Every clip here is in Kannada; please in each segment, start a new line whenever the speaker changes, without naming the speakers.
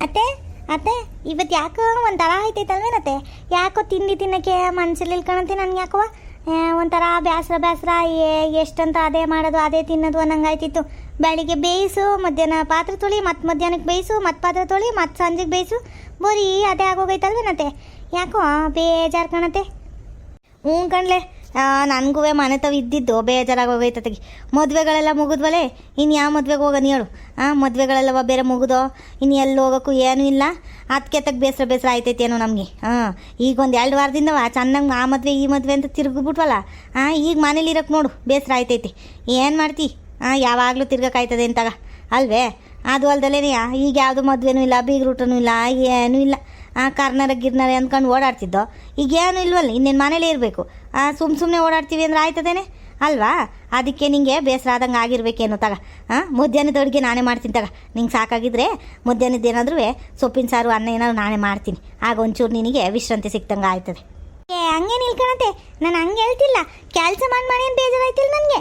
ಅತ್ತೆ ಅತ್ತೆ ಇವತ್ತು ಯಾಕೋ ಒಂಥರ ಆಯ್ತೈತಲ್ವೇನತ್ತೆ? ಯಾಕೋ ತಿಂಡಿ ತಿನ್ನೋಕ್ಕೆ ಮನ್ಸಲ್ಲಿ ಕಾಣಂತೆ ನನಗೆ. ಯಾಕೋ ಒಂಥರ ಬೇಸರ ಎಷ್ಟಂತ ಅದೇ ಮಾಡೋದು ಅದೇ ತಿನ್ನೋದು ಅನ್ನಂಗಾಯ್ತಿತ್ತು. ಬೆಳಿಗ್ಗೆ ಬೇಯಿಸು, ಮಧ್ಯಾಹ್ನ ಪಾತ್ರೆ ತೊಳಿ, ಮತ್ತು ಮಧ್ಯಾಹ್ನಕ್ಕೆ ಬೇಯಿಸು, ಮತ್ತು ಪಾತ್ರೆ ತೊಳಿ, ಮತ್ತು ಸಂಜೆಗೆ ಬೇಯಿಸು, ಬರೀ ಅದೇ ಆಗೋಗೈತಲ್ವೇನತ್ತೆ? ಯಾಕೋ ಬೇಜಾರು ಕಾಣತ್ತೆ. ಹ್ಞೂ ಕಣ್ಲೆ, ನನಗೂ ಮನೆ ತಾವು ಇದ್ದಿದ್ದು ಬೇಜಾರಾಗೋಗೈತತೆಗೆ. ಮದುವೆಗಳೆಲ್ಲ ಮುಗಿದ್ವಲೆ, ಇನ್ನು ಯಾವ ಮದುವೆಗೆ ಹೋಗೋಣ ಹೇಳು? ಮದುವೆಗಳೆಲ್ಲವ ಬೇರೆ ಮುಗಿದೋ, ಇನ್ನು ಎಲ್ಲಿ ಹೋಗೋಕ್ಕೂ ಏನೂ ಇಲ್ಲ. ಅದಕ್ಕೆ ತಕ್ಕ ಬೇಸರ ಆಯ್ತೈತೇನೋ ನಮಗೆ. ಈಗ ಒಂದು 2 ವಾರದಿಂದವ ಚೆನ್ನಾಗಿ ಆ ಮದುವೆ ಈ ಮದುವೆ ಅಂತ ತಿರುಗಿಬಿಟ್ವಲ್ಲ. ಈಗ ಮನೇಲಿ ಇರೋಕ್ಕೆ ನೋಡು ಬೇಸರ ಆಯ್ತೈತಿ. ಏನು ಮಾಡ್ತಿ? ಯಾವಾಗಲೂ ತಿರ್ಗೋಕ್ಕಾಯ್ತದೆ ಅಂತಾಗ ಅಲ್ವೇ? ಅದು ಅಲ್ದಲೇ ಈಗ ಯಾವುದು ಮದುವೆನೂ ಇಲ್ಲ, ಬೀಗ್ರೂಟನೂ ಇಲ್ಲ, ಏನೂ ಇಲ್ಲ. ಕಾರ್ನರ ಗಿರ್ನರೆ ಅಂದ್ಕೊಂಡು ಓಡಾಡ್ತಿದ್ದೋ, ಈಗ ಏನೂ ಇಲ್ವಲ್ಲ, ಇನ್ನೇನು ಮನೇಲೇ ಇರಬೇಕು. ಸುಮ್ಮನೆ ಓಡಾಡ್ತೀವಿ ಅಂದ್ರೆ ಆಯ್ತದೇನೆ ಅಲ್ವಾ? ಅದಕ್ಕೆ ನಿಂಗೆ ಬೇಸರ ಆದಂಗೆ ಆಗಿರ್ಬೇಕೇನು ತಗ. ಮಧ್ಯಾಹ್ನದ ಅಡುಗೆ ನಾನೇ ಮಾಡ್ತೀನಿ ತಗ. ನಿಂಗೆ ಸಾಕಾಗಿದ್ರೆ ಮಧ್ಯಾಹ್ನದ ಏನಾದ್ರೂ ಸೊಪ್ಪಿನ ಸಾರು ಅನ್ನ ಏನಾದ್ರು ನಾನೇ ಮಾಡ್ತೀನಿ. ಆಗ ಒಂಚೂರು ನಿನಗೆ ವಿಶ್ರಾಂತಿ ಸಿಕ್ತಂಗೆ ಆಯ್ತದೆ. ಹಂಗೆ ನಿಲ್ಕೊಳತ್ತೆ, ನಾನು ಹಂಗೆ ಹೇಳ್ತಿಲ್ಲ. ಕೆಲಸ ಮಾಡಿ ಏನು ಬೇಜಾರಾಯ್ತಿಲ್ಲ ನನಗೆ.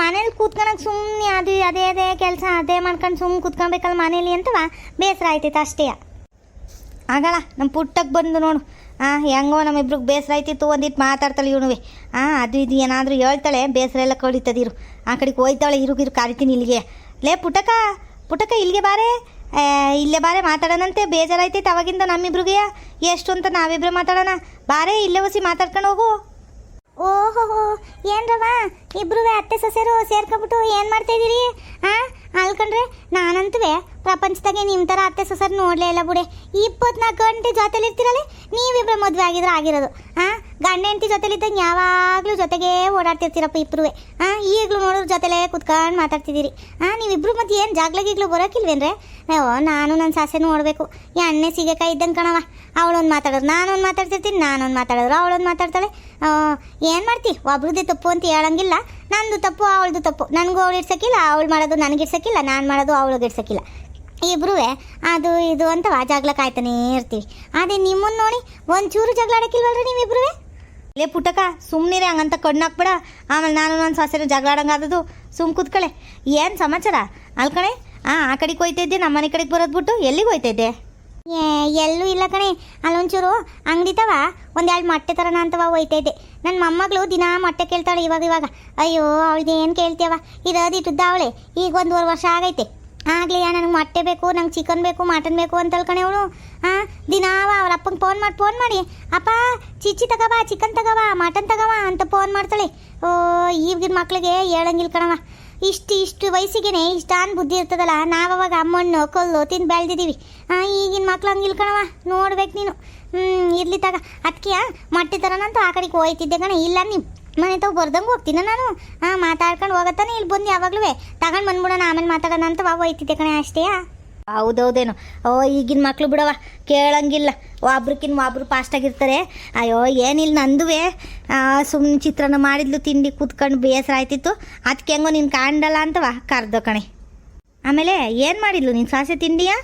ಮನೇಲಿ ಕೂತ್ಕೊಳಕ್ಕೆ ಸುಮ್ಮನೆ ಅದೇ ಕೆಲಸ ಅದೇ ಮಾಡ್ಕೊಂಡು ಸುಮ್ಮನೆ ಕೂತ್ಕೊಬೇಕಲ್ಲ ಮನೇಲಿ ಅಂತವ ಬೇಸರ ಆಯ್ತೈತೆ ಅಷ್ಟೇ. ಆಗಲ್ಲ ನಮ್ಮ ಪುಟ್ಟಕ್ಕೆ ಬಂದು ನೋಡು, ಹೆಂಗೋ ನಮ್ಮಿಬ್ರಿಗೆ ಬೇಸರ ಆಯ್ತಿತ್ತು. ಒಂದಿಟ್ಟು ಮಾತಾಡ್ತಾಳೆ ಇವನುವೆ. ಅದು ಇದು ಏನಾದರೂ ಹೇಳ್ತಾಳೆ, ಬೇಸರ ಎಲ್ಲ ಕಳೀತದಿರು. ಆ ಕಡೆಗೆ ಹೋಯ್ತಾಳೆ, ಇರು ಕರಿತೀನಿ ಇಲ್ಲಿಗೆ. ಲೇ ಪುಟ್ಟಕ್ಕ ಇಲ್ಲಿಗೆ ಬಾರೆ, ಇಲ್ಲೇ ಬಾರೆ ಮಾತಾಡೋಣಂತೆ. ಬೇಜಾರಾಯ್ತೈತೆ ಅವಾಗಿಂದ ನಮ್ಮಿಬ್ರಿಗೆ. ಎಷ್ಟು ಅಂತ ನಾವಿಬ್ರು ಮಾತಾಡೋಣ ಬಾರೆ, ಇಲ್ಲೇ ಹೊಸಿ ಮಾತಾಡ್ಕೊಂಡು ಹೋಗು. ಓಹೋ ಏನ್ರವ ಇಬ್ರು ಅತ್ತೆ ಸೊಸೆರು ಸೇರ್ಕೊಂಬಿಟ್ಟು ಏನು ಮಾಡ್ತಾಯಿದ್ದೀರಿ? ಅಲ್ಕಂಡ್ರೆ ನಾನಂತೂ ಪ್ರಪಂಚದಾಗೆ ನಿಮ್ಮ ಥರ ಅತ್ತೆ ಸೊಸೆರು ನೋಡಲೇ ಇಲ್ಲ ಬಿಡೆ. 24 ಗಂಟೆ ಜೊತೆಲಿ ಇರ್ತಿರಲ್ಲ. ನೀವಿಬ್ರು ಮದುವೆ ಆಗಿದ್ರೆ ಗಂಡ ಹೆಂಡತಿ ಜೊತೆಲಿದ್ದಂಗೆ ಯಾವಾಗಲೂ ಜೊತೆಗೇ ಓಡಾಡ್ತಿರ್ತೀರಪ್ಪ ಇಬ್ಬರು. ಈಗಲೂ ನೋಡೋರು ಜೊತೆಲೇ ಕುತ್ಕೊಂಡು ಮಾತಾಡ್ತಿದ್ದೀರಿ. ನೀವಿಬ್ರು ಮತ್ತೆ ಏನು ಜಾಗ್ಲಾಗಿಗ್ಲು ಬರೋಕ್ಕಿಲ್ವೇನ್ರೆ? ನಾನು ನನ್ನ ಸಾಸೆ ನೋಡಬೇಕು. ಎಣ್ಣೆ ಸಿಗಕಾಯಿ ಇದ್ದಂಗೆ ಕಣವ. ಅವಳೊಂದು ಮಾತಾಡೋರು, ನಾನೊಂದು ಮಾತಾಡ್ತಿರ್ತೀನಿ, ನಾನೊಂದು ಮಾತಾಡೋರು, ಅವಳೊಂದು ಮಾತಾಡ್ತಾಳೆ. ಏನು ಮಾಡ್ತಿ? ಒಬ್ರದ್ದೇ ತಪ್ಪು ಅಂತ ಹೇಳಂಗಿಲ್ಲ. ನಂದು ತಪ್ಪು ಅವಳದು ತಪ್ಪು. ನನಗೂ ಅವಳು ಇಡ್ಸೋಕ್ಕಿಲ್ಲ, ಅವಳು ಮಾಡೋದು ನನಗೆ ಇಡ್ಸೋಕ್ಕಿಲ್ಲ, ನಾನು ಮಾಡೋದು ಅವಳಿಗೆ ಇಡ್ಸೋಕ್ಕಿಲ್ಲ. ಇಬ್ರು ಅದು ಇದು ಅಂತ ಜಗಳ ಕಾಯ್ತಾನೇ ಇರ್ತೀವಿ. ಅದೇ ನಿಮ್ಮನ್ನು ನೋಡಿ ಒಂಚೂರು ಜಗಳ ಆಡೋಕ್ಕಿಲ್ವಲ್ರಿ ನೀವಿಬ್ರು? ಲೇ ಪುಟ್ಟಕ್ಕ ಸುಮ್ಮನಿರೇ, ಹಂಗಂತ ಕಣ್ಣಾಕ್ಬೇಡ. ಆಮೇಲೆ ನಾನು ನನ್ನ ಸೊಸೆರು ಜಗಳ ಆಡಂಗಾದದು. ಸುಮ್ಮ ಕೂತ್ಕಳೆ. ಏನು ಸಮಾಚಾರ? ಅಲ್ಕಣೆ ಆ ಕಡೆಗೆ ಹೋಯ್ತಾ ನಮ್ಮ ಮನೆ ಕಡೆಗೆ ಬರೋದು ಬಿಟ್ಟು ಎಲ್ಲಿಗೆ ಹೋಯ್ತಾ ಇದ್ದೆ? ಎಲ್ಲೂ ಇಲ್ಲ ಕಣೆ. ಅಲ್ಲೊಂಚೂರು ಅಂಗಡಿ ತವ 1-2 ಮೊಟ್ಟೆ ಥರನ ಅಂತವ ಹೋಯ್ತಾ ಇದ್ದೆ. ನನ್ನ ಮೊಮ್ಮಗಳು ದಿನ ಮೊಟ್ಟೆ ಕೇಳ್ತಾಳೆ ಇವಾಗ. ಅಯ್ಯೋ ಅವಳದ್ದು ಏನು ಕೇಳ್ತೀಯವ, ಇರೋದಿಟ್ಟುದ್ದ ಅವಳೆ. ಈಗ 1.5 ವರ್ಷ ಆಗೈತೆ. ಆಗಲೇ ನನಗೆ ಮೊಟ್ಟೆ ಬೇಕು, ನಂಗೆ ಚಿಕನ್ ಬೇಕು, ಮಟನ್ ಬೇಕು ಅಂತ ಅಲ್ಕಣೆ ಅವಳು. ದಿನಾವ ಅವ್ರ ಅಪ್ಪಂಗೆ ಫೋನ್ ಮಾಡಿ ಅಪ್ಪ ಚಿಚ್ಚಿ ತಗವ, ಚಿಕನ್ ತಗವ, ಮಟನ್ ತಗವ ಅಂತ ಫೋನ್ ಮಾಡ್ತಾಳೆ. ಈಗಿನ ಮಕ್ಳಿಗೆ ಹೇಳಂಗಿಲ್ಲ ಕಣವ. ಇಷ್ಟು ವಯಸ್ಸಿಗೆ ಇಷ್ಟಾನ್ ಬುದ್ಧಿ ಇರ್ತದಲ್ಲ. ನಾವವಾಗ ಮಣ್ಣು ಕಲ್ಲು ತಿಂದು ಬೆಳೆದಿದ್ದೀವಿ. ಈಗಿನ ಮಕ್ಳು ಹಂಗಿಲ್ಲ ಕಣವ, ನೋಡ್ಬೇಕು ನೀನು. ಇರ್ಲಿ ತಗ. ಅದಕ್ಕೆ ಮೊಟ್ಟೆ ಥರನಂತ ಆ ಕಡೆಗೆ ಹೋಯ್ತಿದ್ದೆ ಕಣ. ಇಲ್ಲ ನಿಮ್ಮ ಮನೆ ತಾವು ಬರ್ದಂಗೆ ಹೋಗ್ತೀನ ನಾನು. ಮಾತಾಡ್ಕೊಂಡು ಹೋಗತ್ತಾನೆ. ಇಲ್ಲಿ ಬಂದು ಯಾವಾಗಲೂ ತಗೊಂಡು ಬಂದ್ಬಿಡೋಣ, ಆಮೇಲೆ ಮಾತಾಡೋಣ ಅಂತ ಹೋಯ್ತಿದ್ದೆ ಕಣೆ ಅಷ್ಟೇ. ಹೌದೌದೇನು. ಈಗಿನ ಮಕ್ಳು ಬಿಡವ ಕೇಳಂಗಿಲ್ಲ. ಒಬ್ರು ಫಾಸ್ಟಾಗಿರ್ತಾರೆ. ಅಯ್ಯೋ ಏನಿಲ್ಲ, ನಂದುವೆ ಸುಮ್ಮನೆ ಚಿತ್ರಾನ್ನ ಮಾಡಿದ್ಲು, ತಿಂಡಿ ಕೂತ್ಕೊಂಡು ಬೇಸರ ಆಯ್ತಿತ್ತು. ಅದಕ್ಕೆ ಹೆಂಗೋ ನೀನು ಕಾಣಲ್ಲ ಅಂತವ ಕರ್ದೋ ಕಣೆ. ಆಮೇಲೆ ಏನು ಮಾಡಿದ್ಲು ನಿನ್ನ ಸಾಸೆ ತಿಂಡಿಯಾ?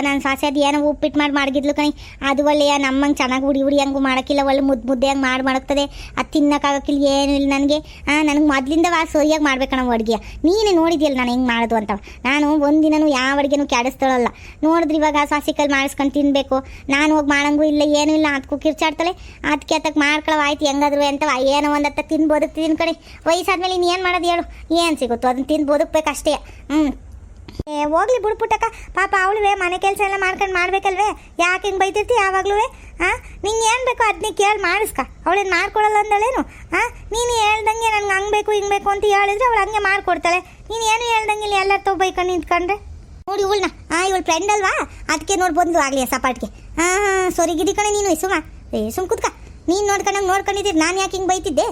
ನನ್ನ ಸಾಸೆ ಅದು ಏನೋ ಉಪ್ಪಿಟ್ಟು ಮಾಡಿದ್ಲು ಕಣಿ. ಅದು ಒಳ್ಳೆಯ ನಮ್ಮಂಗೆ ಚೆನ್ನಾಗಿ ಹುಡಿ ಹಂಗೂ ಮಾಡೋಕ್ಕಿಲ್ಲ. ಒಳ್ಳೆ ಮುದ್ದೆ ಹಂಗೆ ಮಾಡಕ್ತದೆ. ಅದು ತಿನ್ನೋಕ್ಕಾಗೋಕ್ಕಿಲ್ಲ, ಏನೂ ಇಲ್ಲ ನನಗೆ. ನನಗೆ ಮೊದಲಿಂದ ಸರಿಯಾಗಿ ಮಾಡ್ಬೇಕಣ್ಣ ಅಡುಗೆ. ನೀನು ನೋಡಿದ್ಯಲ್ಲ ನಾನು ಹೆಂಗೆ ಮಾಡೋದು ಅಂತ. ನಾನು ಒಂದಿನೂ ಯಾವ ಅಡುಗೆನೂ ಕೆಡಿಸ್ತಾಳಲ್ಲ. ನೋಡಿದ್ರೆ ಇವಾಗ ಸಾಸಿಕಲ್ಲಿ ಮಾಡಿಸ್ಕೊಂಡು ತಿನ್ನಬೇಕು. ನಾನು ಹೋಗಿ ಮಾಡಂಗೂ ಇಲ್ಲ, ಏನೂ ಇಲ್ಲ. ಅದಕ್ಕೂ ಕಿರ್ಚಾಡ್ತಾಳೆ. ಅದಕ್ಕೆ ಅದಕ್ಕೆ ಮಾಡ್ಕೊಳ್ಳೋ ಆಯ್ತು ಹೆಂಗಾದ್ರು ಅಂತವ. ಏನೋ ಒಂದತ್ತ ತಿನ್ಬೋದು ತಿನ್ಕಣಿ. ವಯಸ್ಸಾದ್ಮೇಲೆ ಇನ್ನು ಏನು ಮಾಡೋದು ಹೇಳು? ಏನು ಸಿಗುತ್ತೋ ಅದನ್ನು ತಿಂದು ಬದುಕಬೇಕಷ್ಟೇ. ಹೋಗ್ಲಿ ಬಿಡ್ಪುಟ್ಟಕ್ಕ. ಪಾಪ ಅವಳುವೆ ಮನೆ ಕೆಲಸ ಎಲ್ಲ ಮಾಡ್ಬೇಕಲ್ವೇ? ಯಾಕೆ ಹಿಂಗೆ ಬೈತಿರ್ತಿ ಯಾವಾಗಲೂ? ನಿಂಗೆ ಏನು ಬೇಕೋ ಅದನ್ನೇ ಕೇಳಿ ಮಾಡಿಸ್ಕ. ಅವಳೇನು ಮಾಡ್ಕೊಡಲ್ಲ ಅಂದಳೇನು? ನೀನು ಹೇಳ್ದಂಗೆ ನನಗೆ ಹಂಗೆ ಬೇಕು ಹಿಂಗೆ ಬೇಕು ಅಂತ ಹೇಳಿದ್ರೆ ಅವಳು ಹಂಗೆ ಮಾಡ್ಕೊಡ್ತಾಳೆ. ನೀನು ಏನು ಹೇಳ್ದಂಗೆ ಇಲ್ಲಿ ಎಲ್ಲರ ತಗೋ ಬೈಕೊಂಡು ನಿಂತ್ಕೊಂಡ್ರೆ ನೋಡಿ ಇವಳನ್ನ. ಇವಳು ಫ್ರೆಂಡ್ ಅಲ್ವಾ? ಅದಕ್ಕೆ ನೋಡಿ ಬಂದು ಆಗಲಿ ಸಪಾಟ್ಗೆ. ಸೊರಿಗಿದಿ ಕಣೆ ನೀನು. ಸುಮ್ ಕುತ್ಕ. ನೀನು ನೋಡ್ಕೊಂಡಿದ್ದೀರಿ. ನಾನು ಯಾಕೆ ಹಿಂಗೆ ಬೈತಿದ್ದೆ?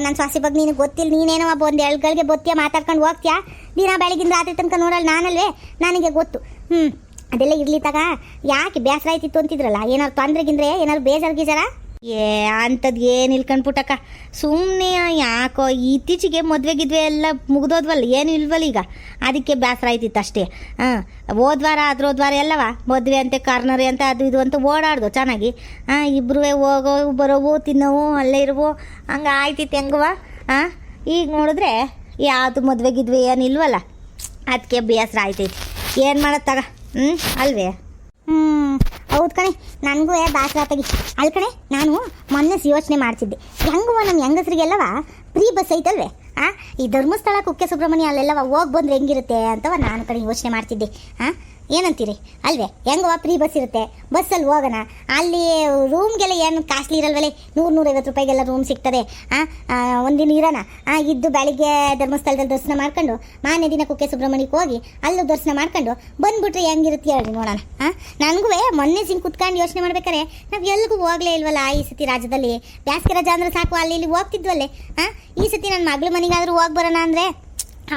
ನನ್ನ ಸ್ವಾಸಿ ಬಗ್ಗೆ ನಿನಗೆ ಗೊತ್ತಿಲ್ಲ. ನೀನೇನೋ ಒಂದು 2 ಗಳಿಗೆ ಬತ್ತಿಯ ಮಾತಾಡ್ಕೊಂಡು ಹೋಗ್ತೀಯಾ. ದಿನ ಬೆಳಗಿನ ರಾತ್ರಿ ತನಕ ನೋಡಲ್ಲ ನಾನಲ್ವೇ? ನನಗೆ ಗೊತ್ತು. ಅದೆಲ್ಲ ಇರ್ಲಿ ತಗ. ಯಾಕೆ ಬೇಸರ ಆಯ್ತಿತ್ತು ಅಂತಿದ್ರಲ್ಲ? ಏನಾದ್ರು ತೊಂದ್ರೆಗಿಂದ್ರೆ ಏನಾದ್ರು ಬೇಜಾರ? ಅಂಥದ್ದು ಏನು ಇಲ್ಕಂಡ್ಬಿಟ್ಟಕ್ಕ. ಸುಮ್ಮನೆ ಯಾಕೋ ಇತ್ತೀಚೆಗೆ ಮದುವೆ ಎಲ್ಲ ಮುಗಿದೋದ್ವಲ್ಲ, ಏನು ಇಲ್ವಲ್ಲ ಈಗ. ಅದಕ್ಕೆ ಬೇಸರ ಆಯ್ತಿತ್ತು ಅಷ್ಟೇ. ಹೋದ್ವಾರ ಅದ್ರೋದ್ವಾರ ಎಲ್ಲವ ಮದುವೆ ಅಂತೆ ಕಾರ್ನರಿ ಅಂತ ಅದು ಇದು ಅಂತ ಓಡಾಡ್ದು ಚೆನ್ನಾಗಿ. ಇಬ್ಬರು ಹೋಗೋ ಬರೋವು ತಿನ್ನೋವು ಅಲ್ಲೇ ಇರುವು ಹಂಗೆ ಆಯ್ತಿತ್ತು ಹೆಂಗವ. ಈಗ ನೋಡಿದ್ರೆ ಯಾವುದು ಮದುವೆಗಿದ್ವಿ ಏನಿಲ್ವಲ್ಲ. ಅದಕ್ಕೆ ಬೇಸರ ಆಯ್ತೈತಿ. ಏನು ಮಾಡತ್ತಾಗ.
ಅಲ್ವೇ?
ಹೌದು ಕಣೆ, ನನಗೂ ಬೇಸರ ತೆಗಿ. ಅಲ್ಲಿ ಕಣೆ, ನಾನು ಮೊನ್ನೆ ಯೋಚನೆ ಮಾಡ್ತಿದ್ದೆ, ಹೆಂಗುವ ನಮ್ಮ ಹೆಂಗಸ್ರಿಗೆಲ್ಲವ ಫ್ರೀ ಬಸ್ ಐತಲ್ವೇ? ಈ ಧರ್ಮಸ್ಥಳ, ಕುಕ್ಕೆ ಸುಬ್ರಹ್ಮಣ್ಯ ಅಲ್ಲೆಲ್ಲವ ಹೋಗಿ ಬಂದ್ರೆ ಹೆಂಗಿರುತ್ತೆ ಅಂತವ ನಾನು ಕಡೆ ಯೋಚನೆ ಮಾಡ್ತಿದ್ದೆ. ಏನಂತೀರಿ ಅಲ್ವೇ? ಹೆಂಗವ ಫ್ರೀ ಬಸ್ ಇರುತ್ತೆ, ಬಸ್ಸಲ್ಲಿ ಹೋಗೋಣ. ಅಲ್ಲಿ ರೂಮ್ಗೆಲ್ಲ ಏನು ಕಾಸ್ಟ್ಲಿ ಇರಲ್ವಲ್ಲೇ, 100-150 ರೂಪಾಯಿಗೆಲ್ಲ ರೂಮ್ ಸಿಗ್ತದೆ. ಒಂದಿನ ಇರೋಣ, ಇದ್ದು ಬೆಳಿಗ್ಗೆ ಧರ್ಮಸ್ಥಳದಲ್ಲಿ ದರ್ಶನ ಮಾಡ್ಕೊಂಡು ಮಾನ್ಯ ದಿನ ಕುಕ್ಕೆ ಸುಬ್ರಹ್ಮಣ್ಯಕ್ಕೆ ಹೋಗಿ ಅಲ್ಲೂ ದರ್ಶನ ಮಾಡ್ಕೊಂಡು ಬಂದ್ಬಿಟ್ರೆ ಹೆಂಗಿರುತ್ತೆ ಹೇಳ್ರಿ ನೋಡೋಣ. ನನಗೂ ಮೊನ್ನೆ ಕುತ್ಕೊಂಡು ಯೋಚನೆ ಮಾಡ್ಬೇಕಾರೆ ನಾವು ಎಲ್ಲಿಗೂ ಹೋಗ್ಲೇ ಇಲ್ವಲ್ಲ ಈ ಸತಿ ರಾಜ್ಯದಲ್ಲಿ. ಬ್ಯಾಸ್ಗೆ ರಜಾ ಅಂದ್ರೆ ಸಾಕು ಅಲ್ಲಿ ಇಲ್ಲಿ ಹೋಗ್ತಿದ್ವಲ್ಲೇ. ಈ ಸತಿ ನನ್ನ ಮಗಳ ಮನೆಗಾದ್ರೂ ಹೋಗಿ ಬರೋಣ ಅಂದರೆ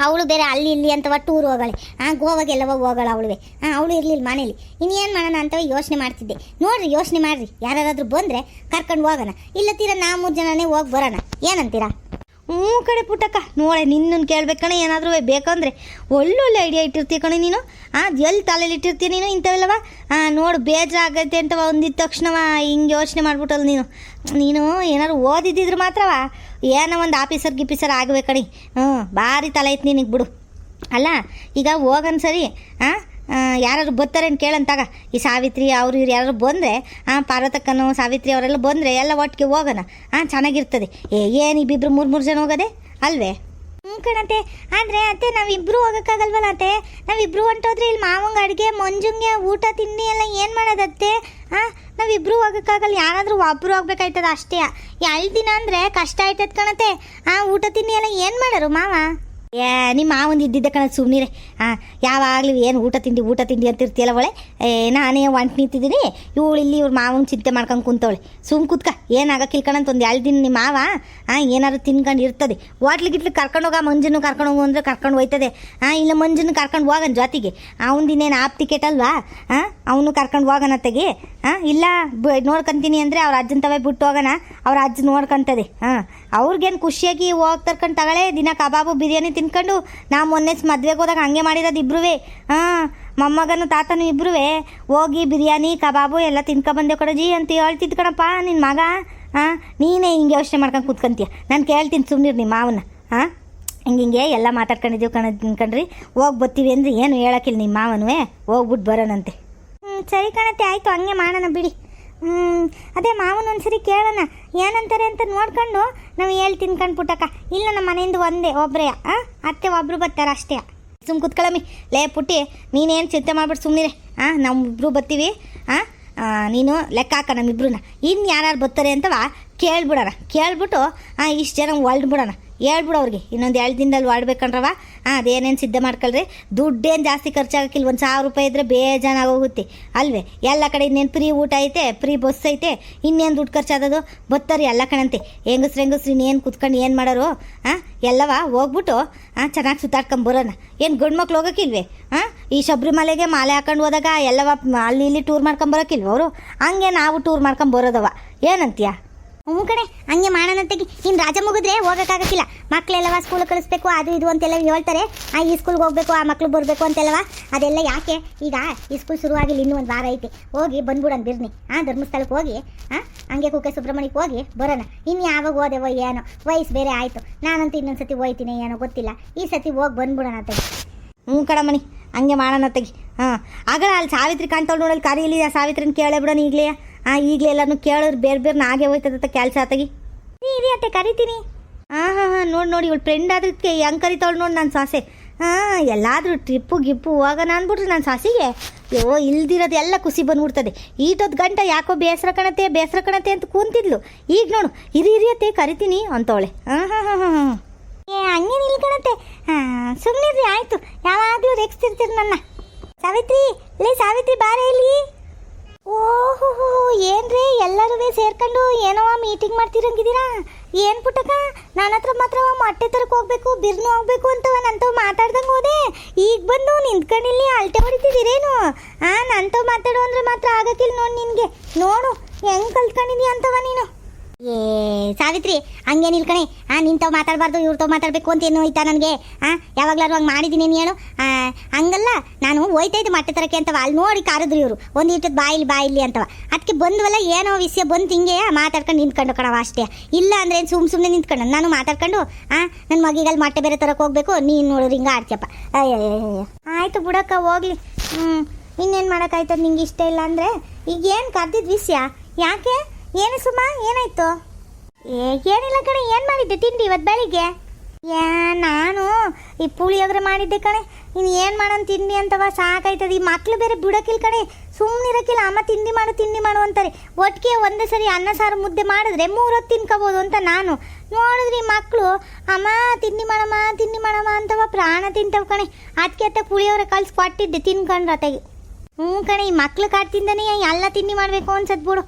ಅವಳು ಬೇರೆ ಅಲ್ಲಿ ಇಲ್ಲಿ ಅಂತವ ಟೂರ್ ಹೋಗಳೆ. ಗೋವಾಗೆಲ್ಲವ ಹೋಗೋಳ ಅವಳುವೆ. ಅವಳು ಇರಲಿಲ್ಲ ಮನೇಲಿ. ಇನ್ನೇನು ಮಾಡೋಣ ಅಂತವ ಯೋಚನೆ ಮಾಡ್ತಿದ್ದೆ. ನೋಡ್ರಿ, ಯೋಚನೆ ಮಾಡ್ರಿ, ಯಾರಾದ್ರೂ ಬಂದರೆ ಕರ್ಕೊಂಡು ಹೋಗೋಣ. ಇಲ್ಲ ತೀರ 3 ಜನನೇ ಹೋಗಿ ಬರೋಣ. ಏನಂತೀರಾ?
ಕಡೆ ಪುಟ್ಟಕ್ಕ, ನೋಡೆ ನಿನ್ನನ್ನು ಕೇಳ್ಬೇಕಣ ಏನಾದರೂ ಬೇಕಂದ್ರೆ ಒಳ್ಳೊಳ್ಳೆ ಐಡಿಯಾ ಇಟ್ಟಿರ್ತೀಯ ಕಣೆ ನೀನು. ಎಲ್ಲಿ ತಲೆಯಲ್ಲಿ ಇಟ್ಟಿರ್ತೀಯ ನೀನು ಇಂಥವೆಲ್ಲವ? ನೋಡು, ಬೇಜಾರಾಗೈತೆ ಅಂತವ ಒಂದಿದ್ದ ತಕ್ಷಣವ ಹಿಂಗೆ ಯೋಚನೆ ಮಾಡ್ಬಿಟ್ಟಲ್ಲ ನೀನು ಏನಾದ್ರು ಓದಿದ್ದಿದ್ರೆ ಮಾತ್ರವ ಏನೋ ಒಂದು ಆಫೀಸರ್ ಆಗಬೇಕಣಿ. ಭಾರಿ ತಲೆ ಐತೆ ನಿನಗೆ ಬಿಡು. ಅಲ್ಲ ಈಗ ಹೋಗನ್ ಸರಿ, ಯಾರು ಬರ್ತಾರೆ ಅಂತ ಕೇಳಂತಾಗ ಈ ಸಾವಿತ್ರಿ ಅವ್ರು ಇವ್ರು ಯಾರು ಬಂದರೆ ಪಾರ್ವತಕ್ಕನು ಸಾವಿತ್ರಿ ಅವರೆಲ್ಲ ಬಂದರೆ ಎಲ್ಲ ಒಟ್ಟಿಗೆ ಹೋಗೋಣ. ಚೆನ್ನಾಗಿರ್ತದೆ. ಏನು ಇಬ್ಬಿಬ್ರು 3 ಜನ ಹೋಗೋದೆ ಅಲ್ವೇ?
ಕಣತೆ, ಆದರೆ ಅತ್ತೆ ನಾವಿಬ್ಬರು ಹೋಗೋಕ್ಕಾಗಲ್ವಲ್ಲ ಅತ್ತೆ? ನಾವಿಬ್ಬರು ಹೊಂಟೋದ್ರೆ ಇಲ್ಲಿ ಮಾವಂಗ ಅಡುಗೆ, ಮಂಜುಂಗೆ ಊಟ ತಿಂಡಿ ಎಲ್ಲ ಏನು ಮಾಡೋದತ್ತೆ? ನಾವಿಬ್ಬರು ಹೋಗೋಕ್ಕಾಗಲ್ಲ, ಯಾರಾದರೂ ಒಬ್ಬರು ಹೋಗ್ಬೇಕಾಯ್ತದ ಅಷ್ಟೇ. 2 ದಿನ ಅಂದರೆ ಕಷ್ಟ ಆಯ್ತದ ಕಣತೆ. ಊಟ ತಿಂಡಿ ಎಲ್ಲ ಏನು ಮಾಡೋರು ಮಾವ?
ನಿಮ್ಮ ಮಾವಂದು ಇದ್ದಿದ್ದೆ ಕಣ, ಸುಮ್ಮನಿರೆ. ಯಾವಾಗಲೂ ಏನು ಊಟ ತಿಂಡಿ ಅಂತಿರ್ತೀಯಲ್ಲ ಒಳ್ಳೆ. ನಾನೇ ಒಂಟು ನಿಂತಿದ್ದೀನಿ, ಇವಳು ಇಲ್ಲಿ ಇವ್ರ ಮಾವನ ಚಿಂತೆ ಮಾಡ್ಕೊಂಡು ಕುಂತವಳೆ. ಸುಮ್ ಕೂತ್ಕ, ಏನಾಗಕ್ಕಿಲ್ಲ ಕಣಂತ ಒಂದು 2 ದಿನ ನಿಮ್ಮ ಮಾವ ಏನಾದ್ರು ತಿನ್ಕೊಂಡು ಇರ್ತದೆ. ಹೋಟ್ಲಿಗಿಟ್ಲಿಗೆ ಕರ್ಕೊಂಡೋಗ, ಮಂಜನ್ನು ಕರ್ಕೊಂಡು ಹೋಗು ಅಂದರೆ ಕರ್ಕೊಂಡು ಹೋಯ್ತದೆ. ಇಲ್ಲ ಮಂಜನ್ನು ಕರ್ಕೊಂಡು ಹೋಗೋಣ ಜೊತೆಗೆ. ಅವನದಿನ್ನೇನು ಆಪ್ ಟಿಕೆಟ್ ಅಲ್ವಾ? ಅವನು ಕರ್ಕೊಂಡು ಹೋಗೋಣ ತೆಗಿ. ಇಲ್ಲ ನೋಡ್ಕೊಂತೀನಿ ಅಂದರೆ ಅವ್ರ ಅಜ್ಜನ ತವೇ ಬಿಟ್ಟು ಹೋಗೋಣ, ಅವ್ರ ಅಜ್ಜ ನೋಡ್ಕೊಂತದೆ. ಅವ್ರಿಗೇನು ಖುಷಿಯಾಗಿ ಹೋಗಿ ತರ್ಕೊಂಡು ತಗೊಳ್ಳೆ. ದಿನ ಕಬಾಬು ಬಿರಿಯಾನಿ ತಿನ್ಕೊಂಡು. ನಾವು ಮೊನ್ನೆ ಮದ್ವೆಗೆ ಹೋದಾಗ ಹಂಗೆ ಮಾಡಿರೋದು ಇಬ್ರೂ. ಮೊಮ್ಮಗನು ತಾತನು ಇಬ್ರೂ ಹೋಗಿ ಬಿರಿಯಾನಿ ಕಬಾಬು ಎಲ್ಲ ತಿನ್ಕೊಬಂದೆ ಕೊಡಜಿ ಅಂತ ಹೇಳ್ತಿದ್ದು ಕಣಪ್ಪ ನಿನ್ನ ಮಗ. ನೀನೇ ಹಿಂಗೆ ಯೋಚನೆ ಮಾಡ್ಕೊಂಡು ಕೂತ್ಕೊಂತೀಯ. ನಾನು ಕೇಳ್ತೀನಿ ಸುಮ್ಮನಿರು ನಿಮ್ಮ ಮಾವನ್ನ. ಹಿಂಗೆ ಎಲ್ಲ ಮಾತಾಡ್ಕೊಂಡಿದ್ದೀವಿ ಕಣ್ರಿ. ಹೋಗಿ ಬರ್ತೀವಿ ಅಂದರೆ ಏನು ಹೇಳೋಕ್ಕಿಲ್ಲ ನಿಮ್ಮ ಮಾವನೂ. ಹೋಗ್ಬಿಟ್ಟು ಬರೋಣಂತೆ.
ಸರಿ ಕಣತ್ತೆ, ಆಯಿತು, ಹಂಗೆ ಮಾಡೋಣ ಬಿಡಿ. ಅದೇ ಮಾವನ ಒಂದ್ಸರಿ ಕೇಳೋಣ ಏನಂತಾರೆ ಅಂತ ನೋಡ್ಕೊಂಡು ನಾವು ತಿನ್ಕೊಂಡು ಪುಟ್ಟಕ್ಕ. ಇಲ್ಲ ನಮ್ಮ ಮನೆಯಿಂದ ಒಬ್ಬರೇ ಅತ್ತೆ ಒಬ್ಬರು ಬರ್ತಾರೆ ಅಷ್ಟೇ.
ಸುಮ್ಮ ಕುತ್ಕೊಳ್ಳಮ್ಮಿ. ಲೇ ಪುಟ್ಟಿ, ನೀನೇನು ಚಿಂತೆ ಮಾಡ್ಬಿಟ್ಟು ಸುಮ್ಮನಿರೆ. ನಮ್ಮಿಬ್ರು ಬರ್ತೀವಿ. ನೀನು ಲೆಕ್ಕ ಹಾಕ ನಮ್ಮಿಬ್ರನ್ನ. ಇನ್ನು ಯಾರು ಬರ್ತಾರೆ ಅಂತವ ಕೇಳ್ಬಿಟ್ಟು ಇಷ್ಟು ಜನ ಹೊಲ್ಡ್ಬಿಡೋಣ. ಹೇಳ್ಬಿಡು ಅವ್ರಿಗೆ ಇನ್ನೊಂದು 2 ದಿನದಲ್ಲಿ ಹೊರಡ್ಬೇಕಂಡ್ರವ. ಅದೇನೇನು ಸಿದ್ಧ ಮಾಡ್ಕೊಳ್ರಿ. ದುಡ್ಡೇನು ಜಾಸ್ತಿ ಖರ್ಚಾಗಕ್ಕಿಲ್ಲ. 1,000 ರೂಪಾಯಿ ಇದ್ದರೆ ಬೇಜಾನಾಗೋಗುತ್ತೆ ಅಲ್ವೇ? ಎಲ್ಲ ಕಡೆ ಇನ್ನೇನು ಫ್ರೀ ಊಟ ಐತೆ, ಫ್ರೀ ಬಸ್ ಐತೆ, ಇನ್ನೇನು ದುಡ್ಡು ಖರ್ಚಾದದು. ಬರ್ತಾರೆ ಎಲ್ಲ ಕಣಂತೆ. ಹೆಂಗಸ್ರು ಇನ್ನೇನು ಕುತ್ಕೊಂಡು ಏನು ಮಾಡೋರು? ಎಲ್ಲವ ಹೋಗ್ಬಿಟ್ಟು ಚೆನ್ನಾಗಿ ಸುತ್ತಾಡ್ಕೊಂಡು ಬರೋಣ. ಏನು ಗಂಡು ಮಕ್ಳು ಹೋಗೋಕ್ಕಿಲ್ವೇ? ಈ ಶಬರಿಮಲೆಗೆ ಮಾಲೆ ಹಾಕೊಂಡು ಹೋದಾಗ ಎಲ್ಲವ ಅಲ್ಲಿ ಇಲ್ಲಿ ಟೂರ್ ಮಾಡ್ಕೊಂಡು ಬರೋಕ್ಕಿಲ್ವ ಅವರು? ಹಂಗೆ ನಾವು ಟೂರ್ ಮಾಡ್ಕೊಂಡು ಬರೋದವ. ಏನಂತೀಯ?
ಕಣೆ, ಹಂಗೆ ಮಾಡೋಣಂತೆಗಿ. ಇನ್ನು ರಾಜ ಮುಗಿದ್ರೆ ಹೋಗೋಕ್ಕಾಗಕ್ಕಿಲ್ಲ. ಮಕ್ಕಳೆಲ್ಲವ ಸ್ಕೂಲ್ ಕಳಿಸ್ಬೇಕು, ಅದು ಇದು ಅಂತೆಲ್ಲ ಹೇಳ್ತಾರೆ. ಈ ಸ್ಕೂಲ್ಗೆ ಹೋಗ್ಬೇಕು, ಆ ಮಕ್ಳು ಬರಬೇಕು ಅಂತೆಲ್ಲವ. ಅದೆಲ್ಲ ಯಾಕೆ? ಈಗ ಈ ಸ್ಕೂಲ್ ಶುರುವಾಗಿಲ್ಲ, ಇನ್ನೂ 1 ವಾರ ಐತಿ. ಹೋಗಿ ಬಂದ್ಬಿಡೋಣ ಬಿರ್ನಿ. ಧರ್ಮಸ್ಥಳಕ್ಕೆ ಹೋಗಿ ಹಂಗೆ ಕುಕ್ಕೆ ಸುಬ್ರಹ್ಮಣ್ಯಕ್ಕೆ ಹೋಗಿ ಬರೋಣ. ಇನ್ನು ಯಾವಾಗ ಹೋದೆವೋ ಏನೋ, ವಯಸ್ಸು ಬೇರೆ ಆಯಿತು. ನಾನಂತೂ ಇನ್ನೊಂದು ಸತಿ ಹೋಯ್ತೀನಿ ಏನೋ ಗೊತ್ತಿಲ್ಲ. ಈ ಸತಿ ಹೋಗಿ ಬಂದ್ಬಿಡೋಣ ತೆಗಿ.
ಕಣಮಣಿ, ಹಂಗೆ ಮಾಡೋಣ ತೆಗಿ. ಆಗಲ್ಲ ಅಲ್ಲಿ ಸಾವಿತ್ರಿ ಕಾಣ್ತಾಳು ನೋಡಲ್ಲಿ ಕರೀಲಿ. ಆ ಸಾವಿತ್ರಿನ ಕೇಳೇ ಬಿಡೋಣ ಈಗಲೇ. ಈಗಲೇ ಎಲ್ಲರೂ ಕೇಳಿದ್ರೆ ಬೇರೆ ನಾಗೆ ಹೋಯ್ತದ ಕೆಲಸ ಆತಗಿ.
ನೀರಿ ಅತ್ತೆ ಕರಿತೀನಿ.
ನೋಡಿ ಇವಳು ಫ್ರೆಂಡ್ ಆದ್ರಕ್ಕೆ ಹೆಂಗೆ ಕರಿತಾವಳು ನೋಡಿ ನನ್ನ ಸಾಸೆ. ಎಲ್ಲಾದರೂ ಗಿಪ್ಪು ಹೋಗೋಣ ಅಂದ್ಬಿಟ್ರೆ ನನ್ನ ಸಾಸಿಗೆ ಇಲ್ದಿರೋದು ಎಲ್ಲ ಖುಷಿ ಬಂದ್ಬಿಡ್ತದೆ. ಈಟೊತ್ತು ಗಂಟೆ ಯಾಕೋ ಬೇಸರ ಕಣತೆ ಅಂತ ಕೂತಿದ್ಲು. ಈಗ ನೋಡು ಹಿರಿಯತ್ತೆ ಕರಿತೀನಿ ಅಂತವಳೆ.
ಹಂಗೇನಿಲ್ಲ ಕಣತ್ತೆ, ಸುಮ್ಮನಿರ್ರಿ ಆಯಿತು. ಯಾವಾಗಲೂ ರೆಕ್ಸ್ತಿರ್ತೀರಿ ನನ್ನ. ಸಾವಿತ್ರಿ ಬಾರೆ ಇಲ್ಲಿ. ಓಹೋ, ಏನ್ರಿ ಎಲ್ಲರೂ ಸೇರ್ಕೊಂಡು ಏನೋ ಮೀಟಿಂಗ್ ಮಾಡ್ತಿರಂಗಿದ್ದೀರಾ? ಏನು ಪುಟ್ಟಕ್ಕ, ನನ್ನ ಹತ್ರ ಮಾತ್ರ ಮೊಟ್ಟೆ ತರಕ್ಕೆ ಹೋಗ್ಬೇಕು, ಬಿರ್ನು ಹೋಗ್ಬೇಕು ಅಂತವ ಮಾತಾಡ್ದಂಗೆ ಹೋದೆ. ಈಗ ಬಂದು ನಿಂತ್ಕೊಂಡಿಲ್ಲಿ ಅಲ್ಟೆ ಹೊಡಿತಿದ್ದೀರೇನು? ನಂತವ್ ಮಾತಾಡು ಅಂದ್ರೆ ಮಾತ್ರ ಆಗಕ್ಕಿಲ್ಲ ನೋಡಿ ನಿನಗೆ. ನೋಡು ಹೆಂಗೆ ಕಲ್ತ್ಕೊಂಡಿದ್ದೀಯ ಅಂತವ ನೀನು. ಸಾವಿತ್ರಿ ಹಂಗೇನಿಲ್ಲ ಕಣೆ. ನಿಂತವ್ ಮಾತಾಡಬಾರ್ದು, ಇವ್ರತವ್ ಮಾತಾಡಬೇಕು ಅಂತ ಏನು ಹೋಯ್ತಾ ನನಗೆ? ಯಾವಾಗ್ಲಾರು ಹಂಗೆ ಮಾಡಿದ್ದೀನಿ ನೀನು ಹೇಳು? ಹಂಗಲ್ಲ, ನಾನು ಹೋಯ್ತಾಯಿದ್ದು ಮೊಟ್ಟೆ ತರಕ್ಕೆ ಅಂತವ. ಅಲ್ಲಿ ನೋಡಿ ಕಾರಿದ್ರು ಇವರು, ಒಂದು ಇಟ್ಟದ್ದು ಬಾಯಿಲಿ ಅಂತವ. ಅದಕ್ಕೆ ಬಂದ್ವಲ್ಲ, ಏನೋ ವಿಷಯ ಬಂತು, ಹಿಂಗೆ ಮಾತಾಡ್ಕೊಂಡು ನಿಂತ್ಕೊಂಡು ಕಣವ ಅಷ್ಟೇ. ಇಲ್ಲ ಅಂದ್ರೆ ಏನು ಸುಮ್ಮನೆ ನಿಂತ್ಕೊಂಡು ನಾನು ಮಾತಾಡ್ಕೊಂಡು ನನ್ನ ಮಗಿಗಲ್ಲಿ ಮೊಟ್ಟೆ ಬೇರೆ ತರಕ್ಕೆ ಹೋಗ್ಬೇಕು, ನೀನು ನೋಡೋರು ಹಿಂಗೆ ಆಡ್ತೀಯಪ್ಪ. ಆಯಿತು ಬಿಡಕ್ಕ, ಹೋಗ್ಲಿ. ಇನ್ನೇನು ಮಾಡೋಕ್ಕಾಯ್ತದ ನಿಂಗೆ ಇಷ್ಟ ಇಲ್ಲ ಅಂದರೆ ಈಗ ಏನು ಕರ್ದಿದ್ದು ವಿಷಯ ಯಾಕೆ ಏನು ಸುಮ್ಮ ಏನಾಯ್ತು ಏನಿಲ್ಲ ಕಣೆ ಏನು ಮಾಡಿದ್ದೆ ತಿಂಡಿ ಇವತ್ತು ಬೆಳಿಗ್ಗೆ ನಾನು ಈ ಪುಳಿಯೋಗರೆ ಮಾಡಿದ್ದೆ ಕಣೆ ಇನ್ನು ಏನು ಮಾಡೋಣ ತಿಂಡಿ ಅಂತವ ಸಾಕಾಯ್ತದೆ ಈ ಮಕ್ಳು ಬೇರೆ ಬಿಡೋಕಿಲ್ಲ ಕಣೆ ಸುಮ್ಮನಿರೋಕ್ಕಿಲ್ಲ ಅಮ್ಮ ತಿಂಡಿ ಮಾಡು ಅಂತಾರೆ ಒಟ್ಟಿಗೆ ಒಂದೇ ಸರಿ ಅನ್ನ ಸಾರು ಮುದ್ದೆ ಮಾಡಿದ್ರೆ 3 ಹೊತ್ತು ತಿನ್ಕೋಬೋದು ಅಂತ ನಾನು ನೋಡಿದ್ರಿ ಮಕ್ಕಳು ಅಮ್ಮ ತಿಂಡಿ ಮಾಡಮ್ಮ ಅಂತವ ಪ್ರಾಣ ತಿಂತವ ಕಣೆ ಅದಕ್ಕೆ ಪುಳಿಯೋಗರೆ ಕಳ್ಸಿ ಕೊಟ್ಟಿದ್ದೆ ತಿನ್ಕೊಂಡ್ರ ತೆಗಿ ಕಣೆ ಈ ಮಕ್ಳು ಕಾಡ್ತಿಂದನೇ ಎಲ್ಲ ತಿಂಡಿ ಮಾಡಬೇಕು ಅನ್ಸದ್ ಬಿಡು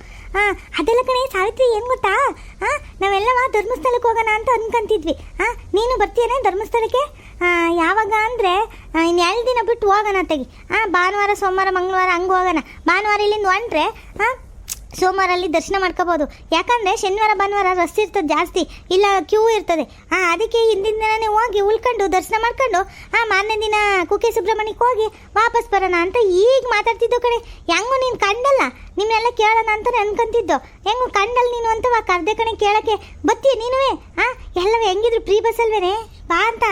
ಅದೆಲ್ಲ ಕಣೆ ಸಾವಿತ್ರಿ ಏನು ಗೊತ್ತಾ ನಾವೆಲ್ಲವ ಧರ್ಮಸ್ಥಳಕ್ಕೆ ಹೋಗೋಣ ಅಂತ ಅನ್ಕೊಂತಿದ್ವಿ ನೀನು ಬರ್ತೀಯನೇ ಧರ್ಮಸ್ಥಳಕ್ಕೆ ಯಾವಾಗ ಅಂದರೆ ಇನ್ನು 2 ದಿನ ಬಿಟ್ಟು ಹೋಗೋಣ ತೆಗಿ ಭಾನುವಾರ ಸೋಮವಾರ ಮಂಗಳವಾರ ಹಂಗೆ ಹೋಗೋಣ ಭಾನುವಾರ ಇಲ್ಲಿಂದ ಹೊಂಟ್ರೆ ಸೋಮವಾರ ಅಲ್ಲಿ ದರ್ಶನ ಮಾಡ್ಕೋಬೋದು ಯಾಕಂದರೆ ಶನಿವಾರ ಭಾನುವಾರ ರಶ್ ಇರ್ತದೆ ಜಾಸ್ತಿ ಇಲ್ಲ ಕ್ಯೂ ಇರ್ತದೆ ಅದಕ್ಕೆ ಹಿಂದಿನ ದಿನನೇ ಹೋಗಿ ಉಳ್ಕೊಂಡು ದರ್ಶನ ಮಾಡ್ಕೊಂಡು ಮಾರನೇ ದಿನ ಕುಕ್ಕೆ ಸುಬ್ರಹ್ಮಣ್ಯಕ್ಕೆ ಹೋಗಿ ವಾಪಸ್ ಬರೋಣ ಅಂತ ಈಗ ಮಾತಾಡ್ತಿದ್ದೋ ಕಡೆ ಹೆಂಗೂ ನೀನು ಕಂಡಲ್ಲ ನಿಮ್ಮೆಲ್ಲ ಕೇಳೋಣ ಅಂತಾನೆ ಅನ್ಕೊಂತಿದ್ದೋ ಹೆಂಗು ಕಂಡಲ್ಲ ನೀನು ಅಂತವ ಕರ್ದೆ ಕಣೆ ಕೇಳೋಕ್ಕೆ ಬತ್ತೀಯ ನೀನುವೇ ಎಲ್ಲವೇ ಹೆಂಗಿದ್ರು ಫ್ರೀ ಬಸ್ಸಲ್ವೇನೆ ಬಾ ಅಂತ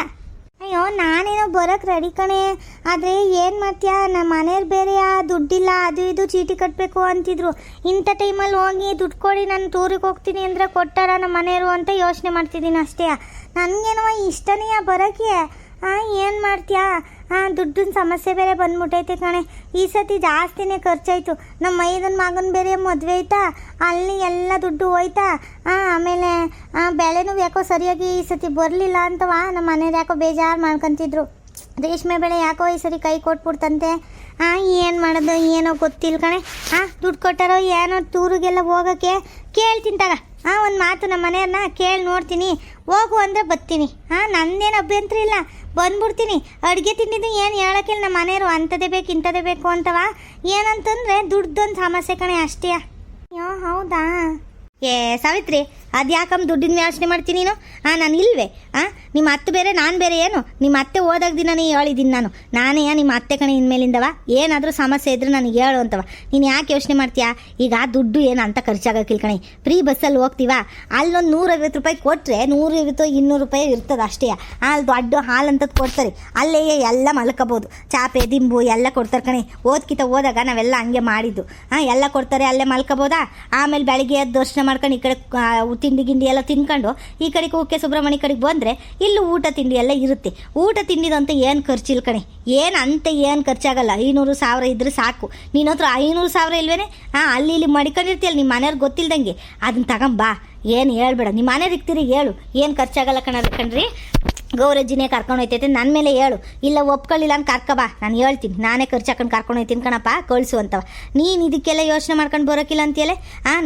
ಅಯ್ಯೋ ನಾನೇನೋ ಬರೋಕ್ಕೆ ರೆಡಿ ಕಣೆ ಆದರೆ ಏನು ಮಾಡ್ತೀಯಾ ನಮ್ಮ ಮನೆಯವ್ರು ಬೇರೆ ದುಡ್ಡಿಲ್ಲ ಅದು ಇದು ಚೀಟಿ ಕಟ್ಟಬೇಕು ಅಂತಿದ್ರು ಇಂಥ ಟೈಮಲ್ಲಿ ಹೋಗಿ ದುಡ್ಡು ಕೊಡಿ ನಾನು ಟೂರಿಗೆ ಹೋಗ್ತೀನಿ ಅಂದರೆ ಕೊಟ್ಟಾರ ನಮ್ಮ ಮನೆಯವರು ಅಂತ ಯೋಚನೆ ಮಾಡ್ತಿದ್ದೀನಿ ಅಷ್ಟೇ ನನಗೇನೋ ಇಷ್ಟನೇ ಬರೋಕ್ಕೆ ಏನು ಮಾಡ್ತೀಯಾ ದುಡ್ಡಿನ ಸಮಸ್ಯೆ ಬೇರೆ ಬಂದ್ಬಿಟ್ಟೈತೆ ಕಣೆ ಈ ಸತಿ ಜಾಸ್ತಿನೇ ಖರ್ಚಾಯಿತು ನಮ್ಮ ಮೈದನ ಮಗನ ಬೇರೆ ಮದುವೆ ಆಯ್ತಾ ಅಲ್ಲಿ ಎಲ್ಲ ದುಡ್ಡು ಹೋಯ್ತಾ ಆಮೇಲೆ ಬೆಳೆನೂ ಯಾಕೋ ಸರಿಯಾಗಿ ಈ ಸತಿ ಬರಲಿಲ್ಲ ಅಂತವ ನಮ್ಮ ಮನೆಯವ್ರು ಯಾಕೋ ಬೇಜಾರು ಮಾಡ್ಕೊತಿದ್ರು ರೇಷ್ಮೆ ಬೆಳೆ ಯಾಕೋ ಈ ಸರಿ ಕೈ ಕೊಟ್ಬಿಡ್ತಂತೆ ಏನು ಮಾಡೋದು ಏನೋ ಗೊತ್ತಿಲ್ಲ ಕಣೆ ದುಡ್ಡು ಕೊಟ್ಟಾರೋ ಏನೋ ಟೂರಿಗೆಲ್ಲ ಹೋಗೋಕ್ಕೆ ಕೇಳ್ತೀನಿ ತಗ ಒಂದು ಮಾತು ನಮ್ಮ ಮನೆಯವ್ರನ್ನ ಕೇಳಿ ನೋಡ್ತೀನಿ ಹೋಗು ಅಂದರೆ ಬರ್ತೀನಿ ನಂದೇನು ಅಭ್ಯಂತರ ಇಲ್ಲ ಬಂದ್ಬಿಡ್ತೀನಿ ಅಡುಗೆ ತಿಂಡಿದ್ದು ಏನು ಹೇಳೋಕ್ಕಿಲ್ಲ ನಮ್ಮ ಮನೆಯವರು ಅಂಥದ್ದೇ ಬೇಕು ಇಂಥದ್ದೇ ಬೇಕು ಅಂತವ ಏನಂತಂದರೆ ದುಡ್ಡೊಂದು ಸಮಸ್ಯೆ ಕಣೆ ಅಷ್ಟೇ ಅಯ್ಯೋ ಹೌದಾ ಸಾವಿತ್ರಿ ಅದು ಯಾಕಮ್ಮ ದುಡ್ಡಿನ ಯೋಚನೆ ಮಾಡ್ತೀನಿ ನೀನು ನಾನು ಇಲ್ವೇ ನಿಮ್ಮ ಅತ್ತೆ ಬೇರೆ ನಾನು ಬೇರೆ ಏನು ನಿಮ್ಮ ಅತ್ತೆ ಹೋದಾಗ ದಿನನೇ ಹೇಳಿದ್ದೀನಿ ನಾನೇ ನಿಮ್ಮ ಅತ್ತೆ ಕಣೆ ಇನ್ಮೇಲಿಂದವ ಏನಾದರೂ ಸಮಸ್ಯೆ ಇದ್ರೆ ನನಗೆ ಹೇಳು ಅಂತವ ನೀನು ಯಾಕೆ ಯೋಚನೆ ಮಾಡ್ತೀಯಾ ಈಗ ದುಡ್ಡು ಏನು ಅಂತ ಖರ್ಚಾಗೋಕ್ಕಿಲ್ಲ ಕಣೆ ಫ್ರೀ ಬಸ್ಸಲ್ಲಿ ಹೋಗ್ತೀವ ಅಲ್ಲೊಂದು 150 ರೂಪಾಯಿ ಕೊಟ್ಟರೆ 150-200 ರೂಪಾಯಿ ಇರ್ತದೆ ಅಷ್ಟೇ ಅಲ್ಲಿ ದೊಡ್ಡ ಹಾಲು ಅಂತದ್ದು ಕೊಡ್ತಾರೆ ಅಲ್ಲೇ ಎಲ್ಲ ಮಲ್ಕೋಬೋದು ಚಾಪೆ ದಿಂಬು ಎಲ್ಲ ಕೊಡ್ತಾರೆ ಕಣೆ ಹೋದಾಗ ನಾವೆಲ್ಲ ಹಂಗೆ ಮಾಡಿದ್ದು ಎಲ್ಲ ಕೊಡ್ತಾರೆ ಅಲ್ಲೇ ಮಲ್ಕೋಬೋದಾ ಆಮೇಲೆ ಬೆಳಗ್ಗೆ ಎದ್ದು ದರ್ಶನ ಮಾಡ್ಕೊಂಡು ಈ ಕಡೆ ತಿಂಡಿ ಗಿಂಡಿ ಎಲ್ಲ ತಿನ್ಕೊಂಡು ಈ ಕಡೆ ಕುಕ್ಕೆ ಸುಬ್ರಹ್ಮಣ್ಯ ಕಡೆಗೆ ಬಂದರೆ ಇಲ್ಲೂ ಊಟ ತಿಂಡಿ ಎಲ್ಲ ಇರುತ್ತೆ ಊಟ ತಿಂಡಿದಂತ ಏನು ಖರ್ಚಿಲ್ಲ ಕಣೆ ಏನು ಖರ್ಚಾಗಲ್ಲ 500,000 ಇದ್ರೆ ಸಾಕು ನಿನ್ನ ಹತ್ರ 500,000 ಇಲ್ವೇನೆ ಅಲ್ಲಿ ಇಲ್ಲಿ ಮಡಿಕೊಂಡಿರ್ತೀಯಲ್ಲ ನಿಮ್ಮ ಮನೆಯವ್ರಿಗೆ ಗೊತ್ತಿಲ್ದಂಗೆ ಅದನ್ನ ತಗೊಂಬಾ ಏನು ಹೇಳ್ಬೇಡ ನಿಮ್ಮ ಮನೆಯವ್ರಿಗೆ ತಿರುಗಿ ಹೇಳು ಏನು ಖರ್ಚಾಗಲ್ಲ ಕಣ್ರಿ ಗೌರಜ್ಜಿನೇ ಕರ್ಕೊಂಡು ಹೋಯ್ತೈತೆ ನನ್ನ ಮೇಲೆ ಹೇಳು ಇಲ್ಲ ಒಪ್ಕೊಳ್ಳಿಲ್ಲ ಅಂತ ಕರ್ಕಬಾ ನಾನು ಹೇಳ್ತೀನಿ ನಾನೇ ಖರ್ಚು ಹಾಕೊಂಡು ಕರ್ಕೊಂಡು ಹೋಯ್ತೀನಿ ಕಣಪ್ಪ ಕಳಿಸು ಅಂತವ ನೀನು ಇದಕ್ಕೆಲ್ಲ ಯೋಚನೆ ಮಾಡ್ಕೊಂಡು ಬರೋಕ್ಕಿಲ್ಲ ಅಂತೀಯಲ್ಲ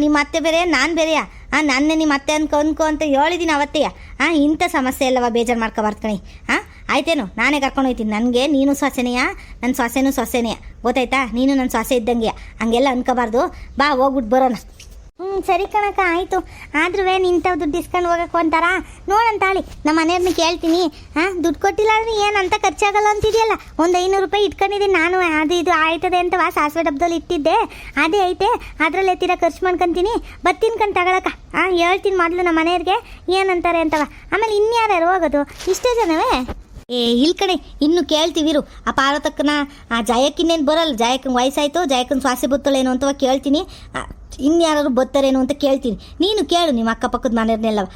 ನಿಮ್ಮ ಅತ್ತೆ ಬೇರೆ ನಾನು ಬೇರೆಯಾ ನನ್ನೇ ನಿಮ್ಮ ಅತ್ತೆ ಅನ್ಕೊ ಅಂತ ಹೇಳಿದ್ದೀನಿ ಅವತ್ತೆಯ ಇಂಥ ಸಮಸ್ಯೆ ಎಲ್ಲವ ಬೇಜಾರು ಮಾಡ್ಕೊಬಾರ್ದು ಕಣಿ ಆಯ್ತೇನು ನಾನೇ ಕರ್ಕೊಂಡು ಹೋಯ್ತೀನಿ ನನಗೆ ನೀನು ಸೊಸೆನೆಯಾ ನನ್ನ ಸೊಸೆನೂ ಸೊಸೆನೆಯಾ ಗೊತ್ತಾಯ್ತಾ ನೀನು ನನ್ನ ಸೊಸೆ ಇದ್ದಂಗೆ ಹಂಗೆಲ್ಲ ಅನ್ಕೋಬಾರ್ದು ಬಾ ಹೋಗ್ಬಿಟ್ಟು ಬರೋಣ ಸರಿ ಕಣಕ್ಕ ಆಯಿತು ಆದ್ರೂ ನಿಂತವು ದುಡ್ಡು ಇಸ್ಕೊಂಡು ಹೋಗಕ್ಕೆ ಅಂತಾರ ನೋಡಂತಾಳಿ ನಮ್ಮ ಮನೆಯವ್ರನ್ನ ಕೇಳ್ತೀನಿ ದುಡ್ಡು ಕೊಟ್ಟಿಲ್ಲ ಅಂದ್ರೆ ಏನಂತ ಖರ್ಚಾಗಲ್ಲ ಅಂತಿದೆಯಲ್ಲ ಒಂದು 500 ರೂಪಾಯಿ ಇಟ್ಕೊಂಡಿದ್ದೀನಿ ನಾನು ಅದು ಇದು ಆಯ್ತದೆ ಅಂತವ ಸಾಸಿವೆ ಡಬ್ಬದಲ್ಲಿ ಇಟ್ಟಿದ್ದೆ ಅದೇ ಐತೆ ಅದರಲ್ಲೇ ತೀರಾ ಖರ್ಚು ಮಾಡ್ಕೊತೀನಿ ಬರ್ತೀನಿ ಕಣ್ ತಗೊಳಕ ಹೇಳ್ತೀನಿ ಮೊದಲು ನಮ್ಮ ಮನೆಯವ್ರಿಗೆ ಏನಂತಾರೆ ಅಂತವ ಆಮೇಲೆ ಇನ್ಯಾರು ಹೋಗೋದು ಇಷ್ಟೇ ಜನವೇ
ಇಲ್ಲಿ ಕಡೆ ಇನ್ನು ಕೇಳ್ತೀವಿರು ಆ ಪಾರ್ವತಕ್ಕನ ಜಯಕ್ಕಿನ್ನೇನು ಬರಲ್ಲ ಜಯಕ್ಕನ ವಯಸ್ಸಾಯ್ತು ಜಯಕ್ಕನ ಸ್ವಾಸೆ ಬತ್ತಳೇನು ಅಂತವ ಕೇಳ್ತೀನಿ ಇನ್ಯಾರು ಬರ್ತಾರೇನು ಅಂತ ಕೇಳ್ತೀನಿ ನೀನು ಕೇಳು ನಿಮ್ಮ ಅಕ್ಕಪಕ್ಕದ ಮನೆಯವ್ರನ್ನೆಲ್ಲವ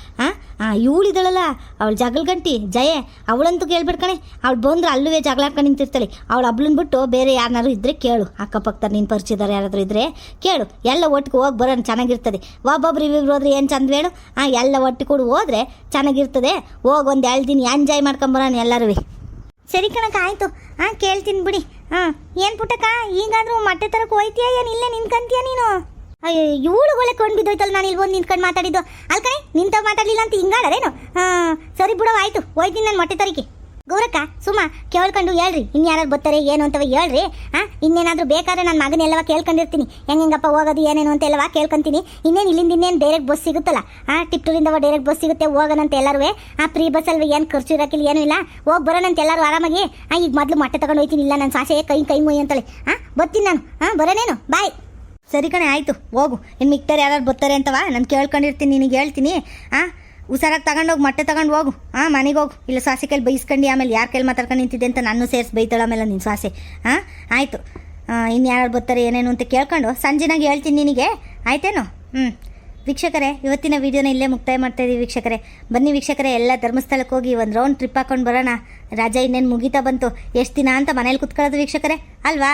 ಇವಳಿದಳಲ್ಲ ಅವಳು ಜಗಳ ಗಂಟಿ ಜಯ ಅವಳಂತೂ ಕೇಳ್ಬಿಡ್ಕಣೆ ಅವಳು ಬಂದ್ರೆ ಅಲ್ಲವೇ ಜಗಳ ಹಾಕೊಂಡು ನಿಂತಿರ್ತಾಳೆ ಅವಳು ಹಬ್ಳನ್ ಬಿಟ್ಟು ಬೇರೆ ಯಾರನ್ನಾರು ಇದ್ದರೆ ಕೇಳು ಅಕ್ಕಪಕ್ಕದ ನೀನು ಪರಿಚಯದವ್ರು ಯಾರಾದರೂ ಇದ್ದರೆ ಕೇಳು ಎಲ್ಲ ಒಟ್ಟಿಗೆ ಹೋಗಿ ಬರೋಣ ಚೆನ್ನಾಗಿರ್ತದೆ ಒಬ್ಬೊಬ್ರು ಇವ್ರು ಹೋದ್ರೆ ಏನು ಚಂದ ಹೇಳು ಎಲ್ಲ ಒಟ್ಟಿಗೆ ಕೂಡ ಹೋದ್ರೆ ಚೆನ್ನಾಗಿರ್ತದೆ ಹೋಗಿ ಒಂದು 2 ದಿನ ಎಂಜಾಯ್ ಮಾಡ್ಕೊಂಬರೋಣ ಎಲ್ಲರೂ
ಸರಿ ಕಣಕ್ಕ ಆಯಿತು ಕೇಳ್ತೀನಿ ಬಿಡಿ ಏನು ಪುಟ್ಟಕ್ಕ ಈಗಾದರೂ ಮೊಟ್ಟೆ ತರಕ್ಕೆ ಹೋಯ್ತೀಯಾ ಏನು ಇಲ್ಲೇ ನಿನ್ಕಂತೀಯ ನೀನು ಅಯ್ಯೋ ಇವಳು ಒಳ್ಳೆ ಕೊಂಡು ಬಿದ್ದೋಯ್ತಲ್ಲ ನಾನು ಇಲ್ಲಿ ಬಂದು ನಿಂತ್ಕೊಂಡು ಮಾತಾಡಿದ್ದು ಅಲ್ಲಿ ಕಣೆ ನಿಂತಾವ್ ಮಾತಾಡಲಿಲ್ಲ ಅಂತ ಹಿಂಗಾಡರೇನು ಸರಿ ಬಿಡೋ ಆಯಿತು ಹೋಯ್ತೀನಿ ನಾನು ಮೊಟ್ಟೆ ತರಕ್ಕೆ ಗೌರಕ್ಕ ಸುಮ್ಮ ಕೇಳ್ಕೊಂಡು ಹೇಳ್ರಿ ಇನ್ಯಾರು ಬರ್ತಾರೆ ಏನು ಅಂತವ ಹೇಳ್ರಿ ಇನ್ನೇನಾದರೂ ಬೇಕಾದ್ರೆ ನನ್ನ ಮಗನೆಲ್ಲವ ಕೇಳ್ಕೊಂಡಿರ್ತೀನಿ ಹೆಂಗಪ್ಪ ಹೋಗೋದು ಏನೇನು ಅಂತ ಎಲ್ಲವ ಕೇಳ್ಕೊಂತೀನಿ ಇನ್ನೇನು ಇಲ್ಲಿಂದ ಇನ್ನೇನು ಡೈರೆಕ್ಟ್ ಬಸ್ ಸಿಗುತ್ತಲ್ಲ ಟಿಪ್ಟೂರಿಂದವ ಡೈರೆಕ್ಟ್ ಬಸ್ ಸಿಗುತ್ತೆ ಹೋಗೋಣಂತ ಎಲ್ಲರೂ ಫ್ರೀ ಬಸ್ಸಲ್ವ ಏನು ಖರ್ಚು ಇರೋಕ್ಕಿಲ್ಲ ಏನೂ ಇಲ್ಲ ಹೋಗಿ ಬರೋಣಂತ ಎಲ್ಲರೂ ಆರಾಮಾಗಿ ಈಗ ಮೊದಲು ಮೊಟ್ಟೆ ತಗೊಂಡು ಹೋಯ್ತೀನಿ ಇಲ್ಲ ನನ್ನ ಸಾಸೆ ಕೈ ಮೊಯ್ ಅಂತಳೆ ಬರ್ತೀನಿ ನಾನು ಬರೋನೇನು ಬಾಯ್
ಸರಿ ಕಣೆ ಆಯಿತು ಹೋಗು ಇನ್ನು ಮಿಕ್ತಾರೆ ಯಾರು ಬರ್ತಾರೆ ಅಂತವ ನಾನು ಕೇಳ್ಕೊಂಡಿರ್ತೀನಿ ನಿನಗೆ ಹೇಳ್ತೀನಿ ಹುಷಾರಾಗಿ ತಗೊಂಡೋಗಿ ಮೊಟ್ಟೆ ತಗೊಂಡು ಹೋಗು ಮನೆಗೆ ಹೋಗು ಇಲ್ಲ ಸೊಸೆ ಕೈಲಿ ಬೈಸ್ಕೊಂಡು ಆಮೇಲೆ ಯಾರ ಕೈಲಿ ಮಾತಾಡ್ಕೊಂಡು ನಿಂತಿದ್ದೆ ಅಂತ ನಾನು ಸೇರಿಸಿ ಬೈತಾಳ ಆಮೇಲೆ ನಿನ್ನ ಸೊಸೆ ಆಯಿತು ಇನ್ಯಾರು ಬರ್ತಾರೆ ಏನೇನು ಅಂತ ಕೇಳ್ಕೊಂಡು ಸಂಜೆನಾಗ ಹೇಳ್ತೀನಿ ನಿನಗೆ, ಆಯ್ತೇನು? ವೀಕ್ಷಕರೇ, ಇವತ್ತಿನ ವಿಡಿಯೋನ ಇಲ್ಲೇ ಮುಕ್ತಾಯ ಮಾಡ್ತಾ ಇದ್ದೀವಿ ವೀಕ್ಷಕರೇ. ಬನ್ನಿ ವೀಕ್ಷಕರೇ, ಎಲ್ಲ ಧರ್ಮಸ್ಥಳಕ್ಕೆ ಹೋಗಿ ಒಂದು ರೌಂಡ್ ಟ್ರಿಪ್ ಹಾಕೊಂಡು ಬರೋಣ. ರಜಾ ಇನ್ನೇನು ಮುಗೀತಾ ಬಂತು, ಎಷ್ಟು ದಿನ ಅಂತ ಮನೇಲಿ ಕುತ್ಕೊಳ್ಳೋದು ವೀಕ್ಷಕರೇ, ಅಲ್ವಾ?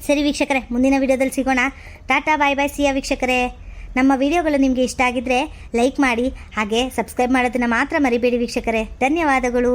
ಸರಿ ವೀಕ್ಷಕರೇ, ಮುಂದಿನ ವಿಡಿಯೋದಲ್ಲಿ ಸಿಗೋಣ. ಟಾಟಾ ಬಾಯ್ ಬಾಯ್, ಸಿಯಾ ವೀಕ್ಷಕರೇ. ನಮ್ಮ ವಿಡಿಯೋಗಳು ನಿಮಗೆ ಇಷ್ಟ ಆಗಿದ್ದರೆ ಲೈಕ್ ಮಾಡಿ, ಹಾಗೆ ಸಬ್ಸ್ಕ್ರೈಬ್ ಮಾಡೋದನ್ನು ಮಾತ್ರ ಮರಿಬೇಡಿ ವೀಕ್ಷಕರೇ. ಧನ್ಯವಾದಗಳು.